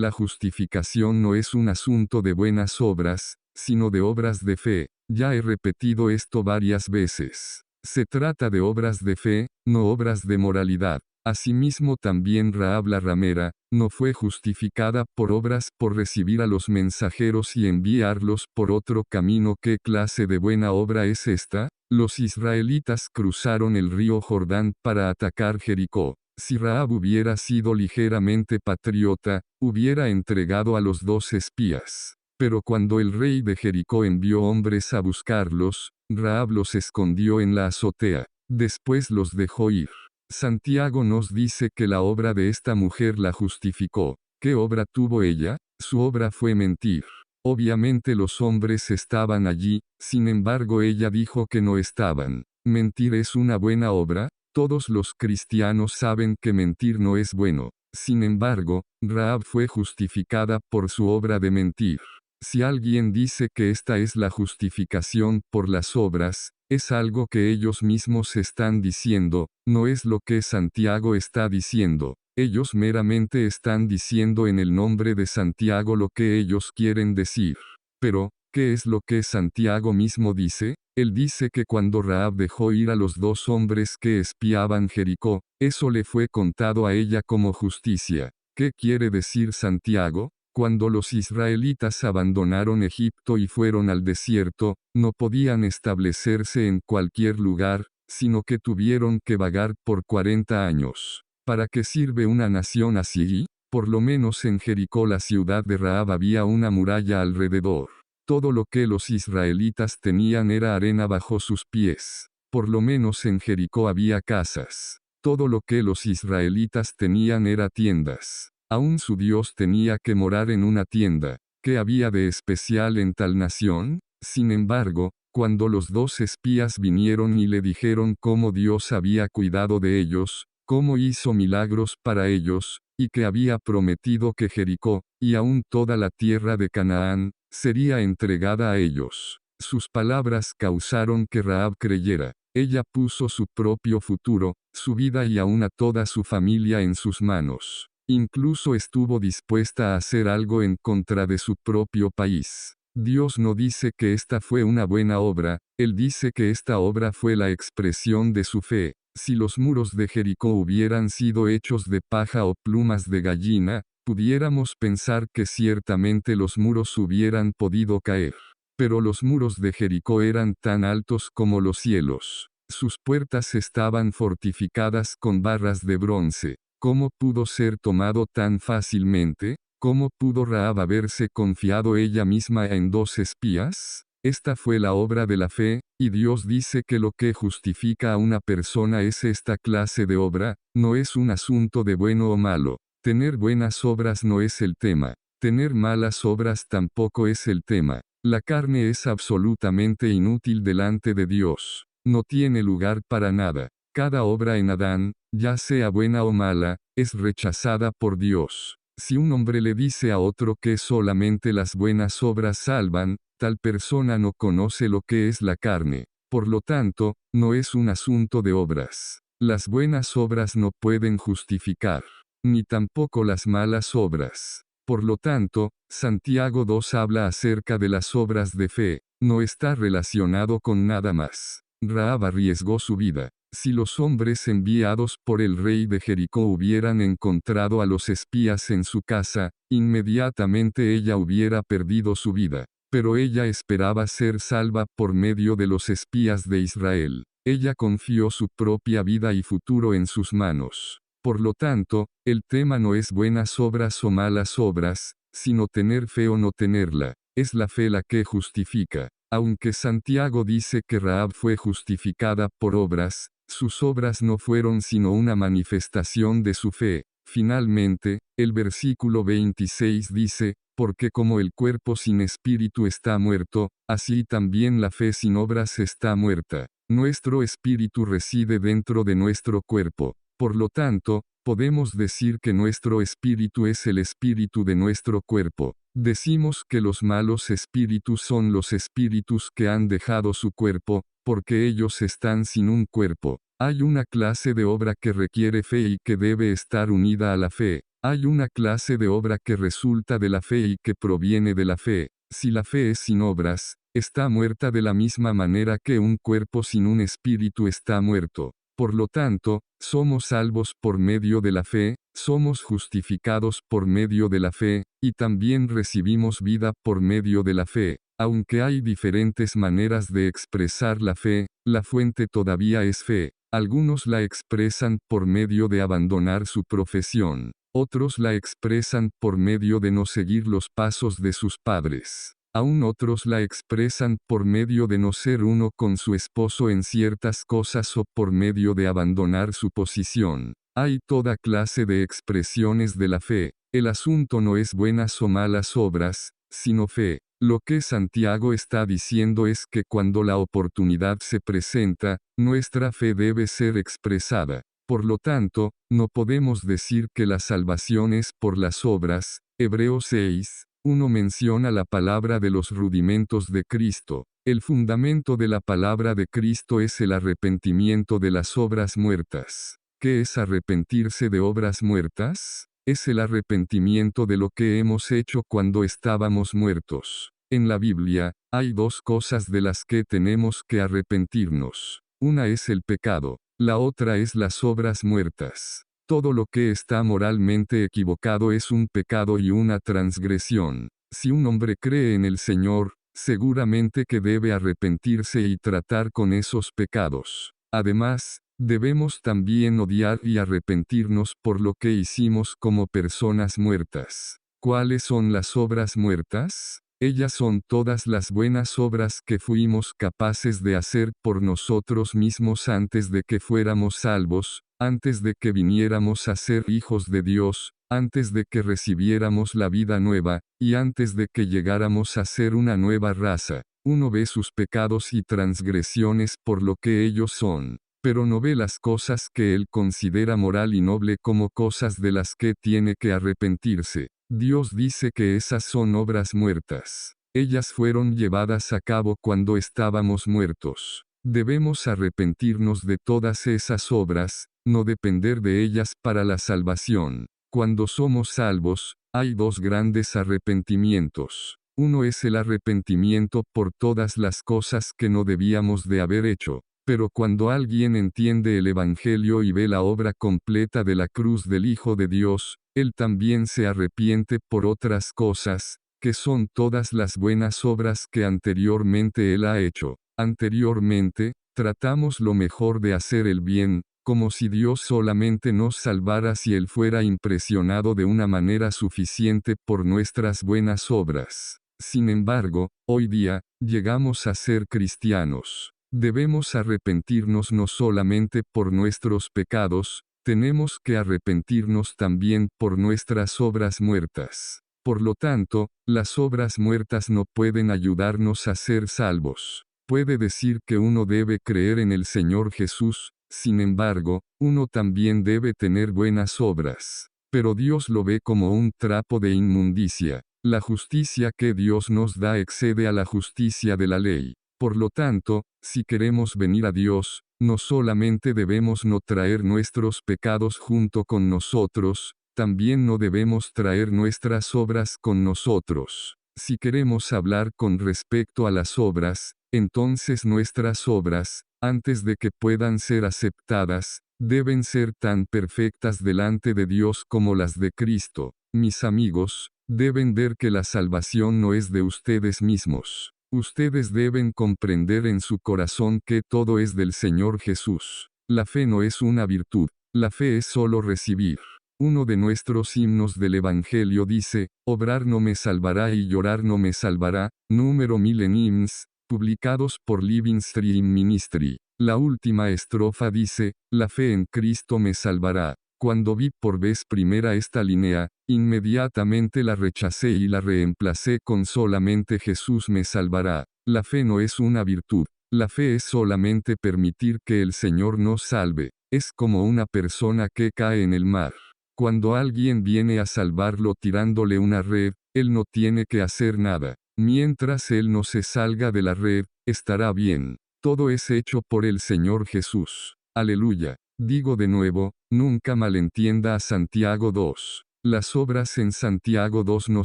Speaker 1: la justificación no es un asunto de buenas obras, sino de obras de fe. Ya he repetido esto varias veces. Se trata de obras de fe, no obras de moralidad. Asimismo también Rahab la ramera, no fue justificada por obras por recibir a los mensajeros y enviarlos por otro camino. ¿Qué clase de buena obra es esta? Los israelitas cruzaron el río Jordán para atacar Jericó. Si Rahab hubiera sido ligeramente patriota, hubiera entregado a los 2 espías. Pero cuando el rey de Jericó envió hombres a buscarlos, Rahab los escondió en la azotea. Después los dejó ir. Santiago nos dice que la obra de esta mujer la justificó. ¿Qué obra tuvo ella? Su obra fue mentir. Obviamente los hombres estaban allí, sin embargo ella dijo que no estaban. ¿Mentir es una buena obra? Todos los cristianos saben que mentir no es bueno. Sin embargo, Rahab fue justificada por su obra de mentir. Si alguien dice que esta es la justificación por las obras, es algo que ellos mismos están diciendo, no es lo que Santiago está diciendo. Ellos meramente están diciendo en el nombre de Santiago lo que ellos quieren decir. Pero, ¿qué es lo que Santiago mismo dice? Él dice que cuando Rahab dejó ir a los 2 hombres que espiaban Jericó, eso le fue contado a ella como justicia. ¿Qué quiere decir Santiago? Cuando los israelitas abandonaron Egipto y fueron al desierto, no podían establecerse en cualquier lugar, sino que tuvieron que vagar por 40 años. ¿Para qué sirve una nación así? Por lo menos en Jericó, la ciudad de Rahab, había una muralla alrededor. Todo lo que los israelitas tenían era arena bajo sus pies. Por lo menos en Jericó había casas. Todo lo que los israelitas tenían era tiendas. Aún su Dios tenía que morar en una tienda. ¿Qué había de especial en tal nación? Sin embargo, cuando los 2 espías vinieron y le dijeron cómo Dios había cuidado de ellos, cómo hizo milagros para ellos, y que había prometido que Jericó, y aún toda la tierra de Canaán, sería entregada a ellos. Sus palabras causaron que Rahab creyera. Ella puso su propio futuro, su vida y aún a toda su familia en sus manos. Incluso estuvo dispuesta a hacer algo en contra de su propio país. Dios no dice que esta fue una buena obra, Él dice que esta obra fue la expresión de su fe. Si los muros de Jericó hubieran sido hechos de paja o plumas de gallina, pudiéramos pensar que ciertamente los muros hubieran podido caer. Pero los muros de Jericó eran tan altos como los cielos. Sus puertas estaban fortificadas con barras de bronce. ¿Cómo pudo ser tomado tan fácilmente? ¿Cómo pudo Rahab haberse confiado ella misma en 2 espías? Esta fue la obra de la fe, y Dios dice que lo que justifica a una persona es esta clase de obra, no es un asunto de bueno o malo. Tener buenas obras no es el tema. Tener malas obras tampoco es el tema. La carne es absolutamente inútil delante de Dios. No tiene lugar para nada. Cada obra en Adán, ya sea buena o mala, es rechazada por Dios. Si un hombre le dice a otro que solamente las buenas obras salvan, tal persona no conoce lo que es la carne. Por lo tanto, no es un asunto de obras. Las buenas obras no pueden justificar, ni tampoco las malas obras. Por lo tanto, Santiago 2 habla acerca de las obras de fe, no está relacionado con nada más. Rahab arriesgó su vida. Si los hombres enviados por el rey de Jericó hubieran encontrado a los espías en su casa, inmediatamente ella hubiera perdido su vida. Pero ella esperaba ser salva por medio de los espías de Israel. Ella confió su propia vida y futuro en sus manos. Por lo tanto, el tema no es buenas obras o malas obras, sino tener fe o no tenerla. Es la fe la que justifica. Aunque Santiago dice que Rahab fue justificada por obras, sus obras no fueron sino una manifestación de su fe. Finalmente, el versículo 26 dice, porque como el cuerpo sin espíritu está muerto, así también la fe sin obras está muerta. Nuestro espíritu reside dentro de nuestro cuerpo. Por lo tanto, podemos decir que nuestro espíritu es el espíritu de nuestro cuerpo. Decimos que los malos espíritus son los espíritus que han dejado su cuerpo, porque ellos están sin un cuerpo. Hay una clase de obra que requiere fe y que debe estar unida a la fe. Hay una clase de obra que resulta de la fe y que proviene de la fe. Si la fe es sin obras, está muerta de la misma manera que un cuerpo sin un espíritu está muerto. Por lo tanto, somos salvos por medio de la fe, somos justificados por medio de la fe, y también recibimos vida por medio de la fe. Aunque hay diferentes maneras de expresar la fe, la fuente todavía es fe. Algunos la expresan por medio de abandonar su profesión. Otros la expresan por medio de no seguir los pasos de sus padres. Aún otros la expresan por medio de no ser uno con su esposo en ciertas cosas o por medio de abandonar su posición. Hay toda clase de expresiones de la fe. El asunto no es buenas o malas obras, sino fe. Lo que Santiago está diciendo es que cuando la oportunidad se presenta, nuestra fe debe ser expresada. Por lo tanto, no podemos decir que la salvación es por las obras. Hebreos 6. 1 menciona la palabra de los rudimentos de Cristo. El fundamento de la palabra de Cristo es el arrepentimiento de las obras muertas. ¿Qué es arrepentirse de obras muertas? Es el arrepentimiento de lo que hemos hecho cuando estábamos muertos. En la Biblia, hay 2 cosas de las que tenemos que arrepentirnos. Una es el pecado, la otra es las obras muertas. Todo lo que está moralmente equivocado es un pecado y una transgresión. Si un hombre cree en el Señor, seguramente que debe arrepentirse y tratar con esos pecados. Además, debemos también odiar y arrepentirnos por lo que hicimos como personas muertas. ¿Cuáles son las obras muertas? Ellas son todas las buenas obras que fuimos capaces de hacer por nosotros mismos antes de que fuéramos salvos, antes de que viniéramos a ser hijos de Dios, antes de que recibiéramos la vida nueva, y antes de que llegáramos a ser una nueva raza. Uno ve sus pecados y transgresiones por lo que ellos son, pero no ve las cosas que él considera moral y noble como cosas de las que tiene que arrepentirse. Dios dice que esas son obras muertas. Ellas fueron llevadas a cabo cuando estábamos muertos. Debemos arrepentirnos de todas esas obras, no depender de ellas para la salvación. Cuando somos salvos, hay dos grandes arrepentimientos. Uno es el arrepentimiento por todas las cosas que no debíamos de haber hecho. Pero cuando alguien entiende el Evangelio y ve la obra completa de la cruz del Hijo de Dios, él también se arrepiente por otras cosas, que son todas las buenas obras que anteriormente él ha hecho. Anteriormente, tratamos lo mejor de hacer el bien, como si Dios solamente nos salvara si él fuera impresionado de una manera suficiente por nuestras buenas obras. Sin embargo, hoy día, llegamos a ser cristianos. Debemos arrepentirnos no solamente por nuestros pecados, tenemos que arrepentirnos también por nuestras obras muertas. Por lo tanto, las obras muertas no pueden ayudarnos a ser salvos. Puede decir que uno debe creer en el Señor Jesús, sin embargo, uno también debe tener buenas obras. Pero Dios lo ve como un trapo de inmundicia. La justicia que Dios nos da excede a la justicia de la ley. Por lo tanto, si queremos venir a Dios, no solamente debemos no traer nuestros pecados junto con nosotros, también no debemos traer nuestras obras con nosotros. Si queremos hablar con respecto a las obras, entonces nuestras obras, antes de que puedan ser aceptadas, deben ser tan perfectas delante de Dios como las de Cristo. Mis amigos, deben ver que la salvación no es de ustedes mismos. Ustedes deben comprender en su corazón que todo es del Señor Jesús. La fe no es una virtud, la fe es solo recibir. Uno de nuestros himnos del Evangelio dice, obrar no me salvará y llorar no me salvará, número 1000 en hymns, publicados por Living Stream Ministry. La última estrofa dice, la fe en Cristo me salvará. Cuando vi por vez primera esta línea, inmediatamente la rechacé y la reemplacé con solamente Jesús me salvará. La fe no es una virtud, la fe es solamente permitir que el Señor nos salve. Es como una persona que cae en el mar. Cuando alguien viene a salvarlo tirándole una red, él no tiene que hacer nada. Mientras él no se salga de la red, estará bien. Todo es hecho por el Señor Jesús. Aleluya. Digo de nuevo, nunca malentienda a Santiago 2. Las obras en Santiago 2 no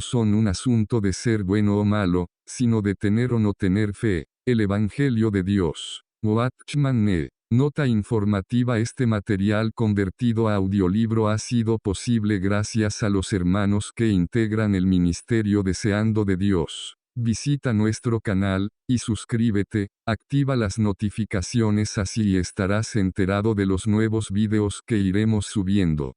Speaker 1: son un asunto de ser bueno o malo, sino de tener o no tener fe. El Evangelio de Dios. Watchman Nee. Nota informativa. Este material convertido a audiolibro ha sido posible gracias a los hermanos que integran el ministerio Deseando de Dios. Visita nuestro canal, y suscríbete, activa las notificaciones así estarás enterado de los nuevos videos que iremos subiendo.